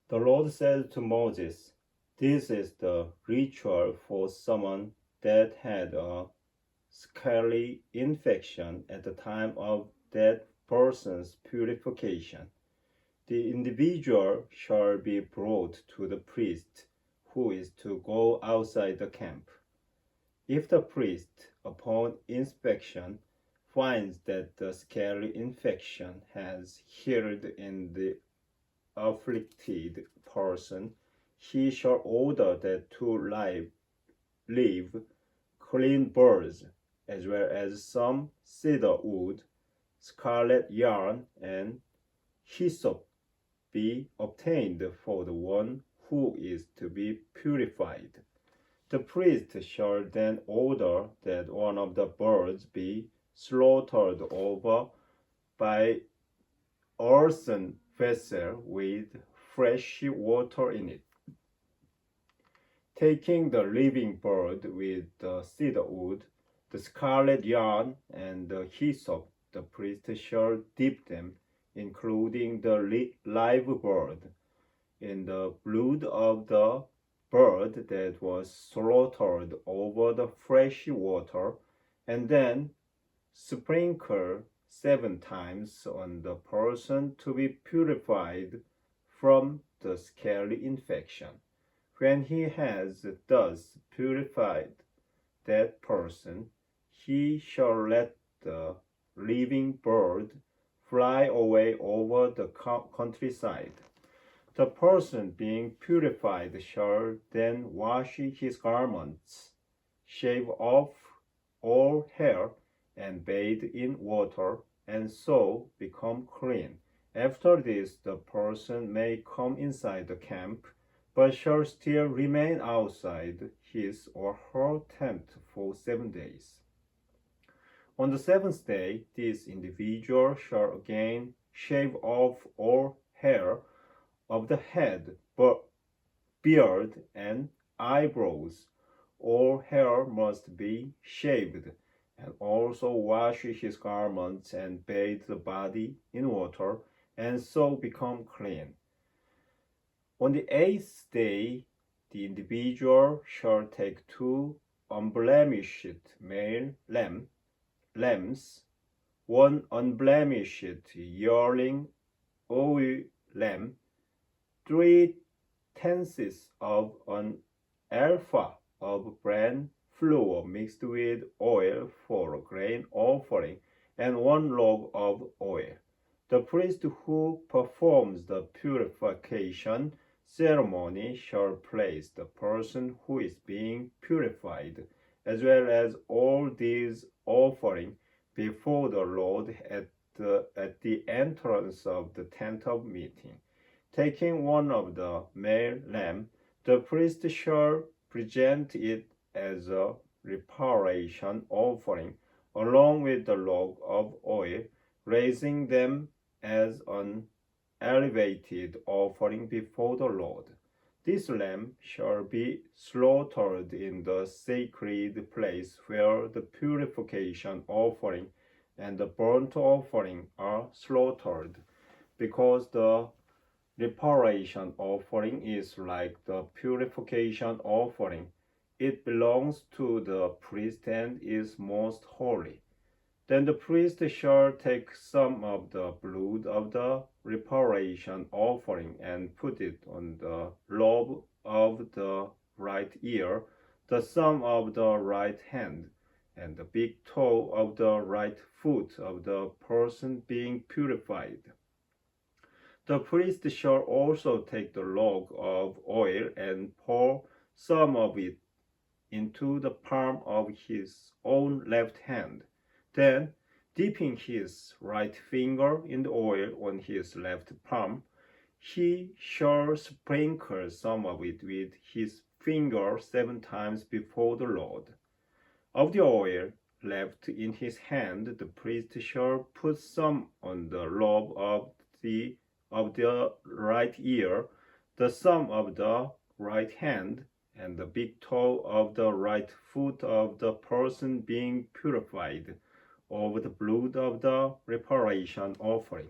The Lord said to Moses, "This is the ritual for someone that had a scaly infection at the time of that person's purification. The individual shall be brought to the priest, who is to go outside the camp. If the priest, upon inspection, finds that the scaly infection has healed in the afflicted person, he shall order that two live clean birds, as well as some cedar wood, scarlet yarn, and hyssop be obtained for the one who is to be purified. The priest shall then order that one of the birds be slaughtered over by earthen vessel with fresh water in it. Taking the living bird with the cedar wood, the scarlet yarn, and the hyssop, the priest shall dip them, including the live bird, in the blood of the bird that was slaughtered over the fresh water, and then sprinkle 7 times on the person to be purified from the scaly infection. When he has thus purified that person, he shall let the living bird fly away over the countryside. The person being purified shall then wash his garments, shave off all hair, and bathe in water, and so become clean. After this, the person may come inside the camp, but shall still remain outside his or her tent for 7 days. On the seventh day, this individual shall again shave off all hair of the head, beard, and eyebrows. All hair must be shaved, and also wash his garments and bathe the body in water, and so become clean. On the eighth day, the individual shall take 2 unblemished male lambs, 1 unblemished yearling oil lamb, 3/10 of an alpha of bran flour mixed with oil for a grain offering, and 1 log of oil. The priest who performs the purification ceremony shall place the person who is being purified, as well as all these offerings, before the Lord at the entrance of the tent of meeting. Taking one of the male lamb, the priest shall present it as a reparation offering, along with the log of oil, raising them as an elevated offering before the Lord. This lamb shall be slaughtered in the sacred place where the purification offering and the burnt offering are slaughtered, because the reparation offering is like the purification offering. It belongs to the priest and is most holy. Then the priest shall take some of the blood of the reparation offering and put it on the lobe of the right ear, the thumb of the right hand, and the big toe of the right foot of the person being purified. The priest shall also take the log of oil and pour some of it into the palm of his own left hand. Then, dipping his right finger in the oil on his left palm, he shall sprinkle some of it with his finger 7 times before the Lord. Of the oil left in his hand, the priest shall put some on the lobe of the right ear, the thumb of the right hand, and the big toe of the right foot of the person being purified, over the blood of the reparation offering.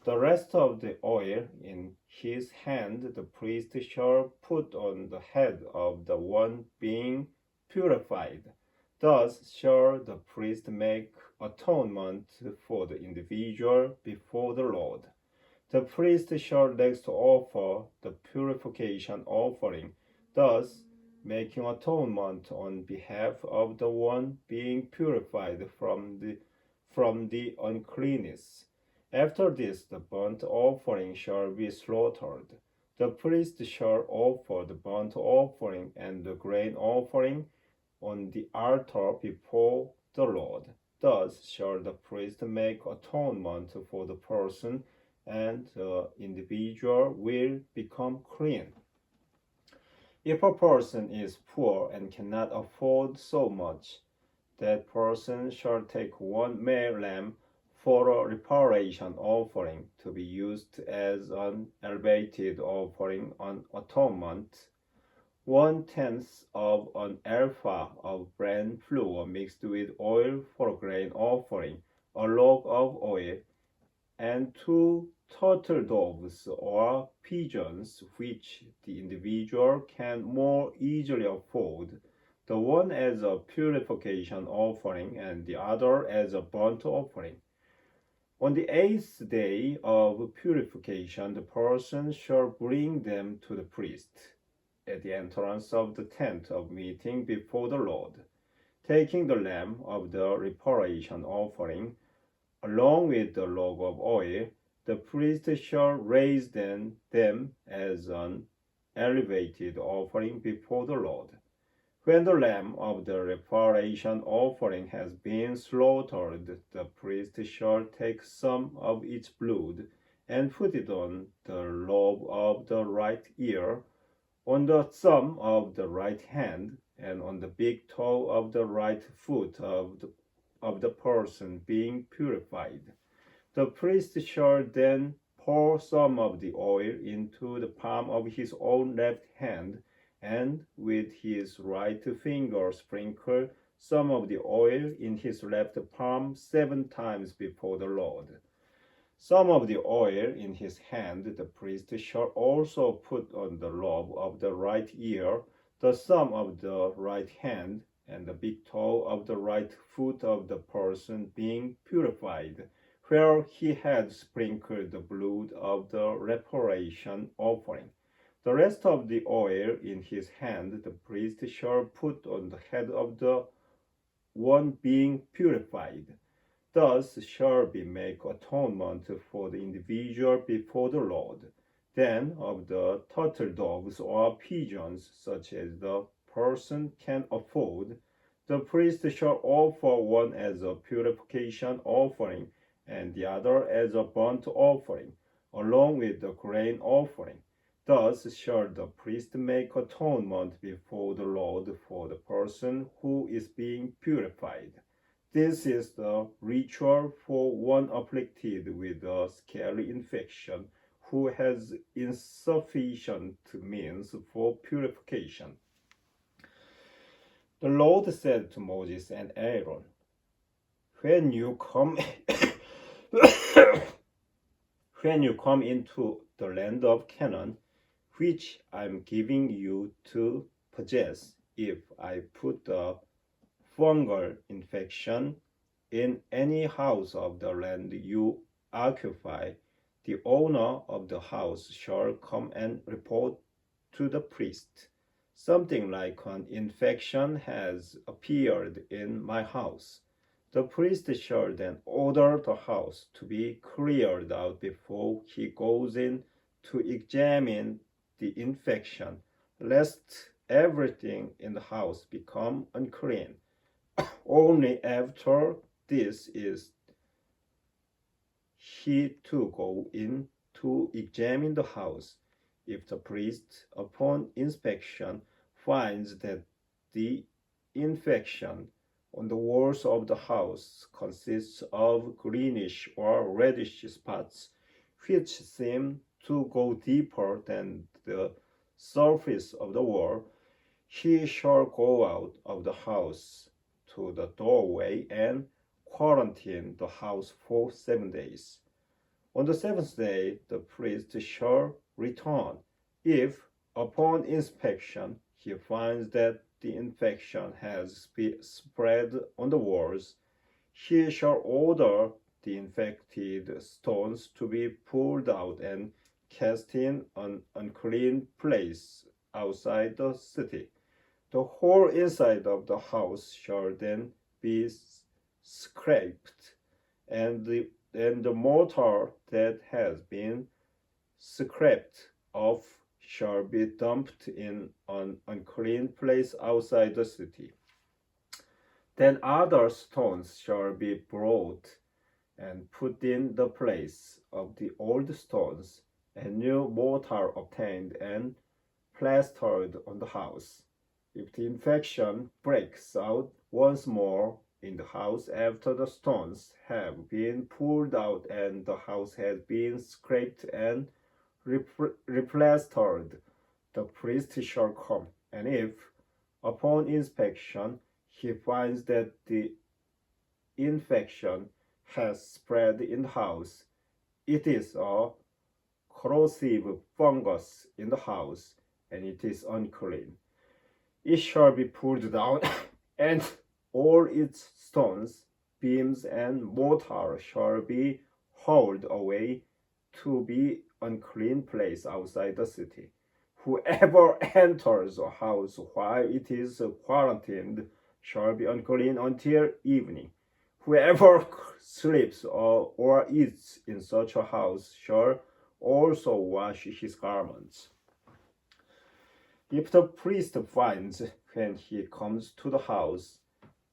The rest of the oil in his hand the priest shall put on the head of the one being purified. Thus shall the priest make atonement for the individual before the Lord. The priest shall next offer the purification offering, thus making atonement on behalf of the one being purified from the uncleanness. After this, the burnt offering shall be slaughtered. The priest shall offer the burnt offering and the grain offering on the altar before the Lord. Thus shall the priest make atonement for the person, and the individual will become clean. If a person is poor and cannot afford so much, that person shall take one male lamb for a reparation offering to be used as an elevated offering on atonement. 1/10 of an ephah of bran flour mixed with oil for a grain offering, a log of oil, and 2 turtle doves or pigeons which the individual can more easily afford, the one as a purification offering and the other as a burnt offering. On the 8th day of purification, the person shall bring them to the priest at the entrance of the tent of meeting before the Lord, taking the lamb of the reparation offering along with the log of oil. The priest shall raise them as an elevated offering before the Lord. When the lamb of the reparation offering has been slaughtered, the priest shall take some of its blood and put it on the lobe of the right ear, on the thumb of the right hand, and on the big toe of the right foot of the person being purified. The priest shall then pour some of the oil into the palm of his own left hand, and with his right finger sprinkle some of the oil in his left palm 7 times before the Lord. Some of the oil in his hand the priest shall also put on the lobe of the right ear, the thumb of the right hand, and the big toe of the right foot of the person being purified, where he had sprinkled the blood of the reparation offering. The rest of the oil in his hand the priest shall put on the head of the one being purified. Thus shall be make atonement for the individual before the Lord. Then of the turtle doves or pigeons, such as the person can afford, the priest shall offer one as a purification offering and the other as a burnt offering, along with the grain offering. Thus shall the priest make atonement before the Lord for the person who is being purified. This is the ritual for one afflicted with a scaly infection who has insufficient means for purification. The Lord said to Moses and Aaron, when you come when you come into the land of Canaan, which I am giving you to possess, if I put a fungal infection in any house of the land you occupy, the owner of the house shall come and report to the priest. Something like an infection has appeared in my house. The priest shall then order the house to be cleared out before he goes in to examine the infection, lest everything in the house become unclean. Only after this is he to go in to examine the house. If the priest, upon inspection, finds that the infection on the walls of the house consists of greenish or reddish spots, which seem to go deeper than the surface of the wall, he shall go out of the house to the doorway and quarantine the house for 7 days. On the seventh day, the priest shall return. If, upon inspection, he finds that the infection has spread on the walls, he shall order the infected stones to be pulled out and cast in an unclean place outside the city. The whole inside of the house shall then be scraped, and the mortar that has been scraped off shall be dumped in an unclean place outside the city. Then other stones shall be brought and put in the place of the old stones, and new mortar obtained and plastered on the house. If the infection breaks out once more in the house after the stones have been pulled out and the house has been scraped and replastered, the priest shall come, and if, upon inspection, he finds that the infection has spread in the house, it is a corrosive fungus in the house, and it is unclean. It shall be pulled down, and all its stones, beams, and mortar shall be hauled away to be unclean place outside the city. Whoever enters a house while it is quarantined shall be unclean until evening. Whoever sleeps or eats in such a house shall also wash his garments. If the priest finds when he comes to the house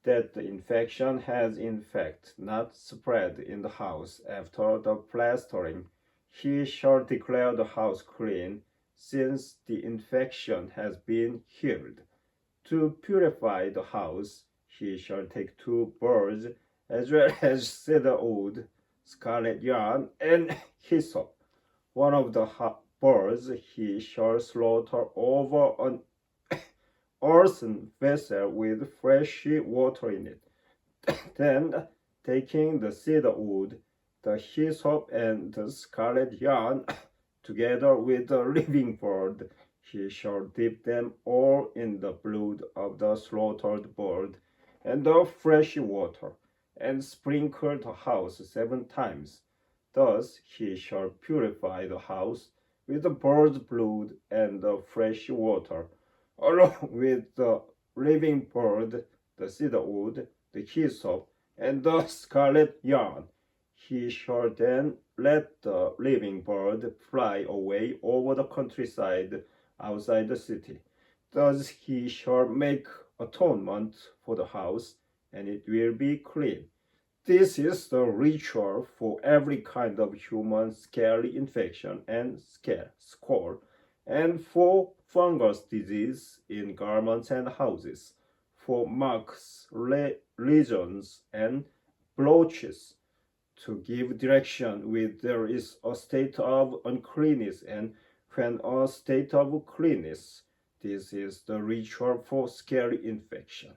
that the infection has in fact not spread in the house after the plastering, he shall declare the house clean, since the infection has been healed. To purify the house, he shall take 2 birds, as well as cedar wood, scarlet yarn, and hyssop. One of the birds he shall slaughter over an earthen vessel with fresh water in it. Then, taking the cedar wood, the hyssop, and the scarlet yarn, together with the living bird, he shall dip them all in the blood of the slaughtered bird and the fresh water, and sprinkle the house 7 times. Thus he shall purify the house with the bird's blood and the fresh water, along with the living bird, the cedar wood, the hyssop, and the scarlet yarn. He shall then let the living bird fly away over the countryside outside the city. Thus he shall make atonement for the house, and it will be clean. This is the ritual for every kind of human scaly infection and scale, and for fungus disease in garments and houses, for marks, lesions, and blotches, to give direction when there is a state of uncleanness and when a state of cleanness. This is the ritual for scaly infection.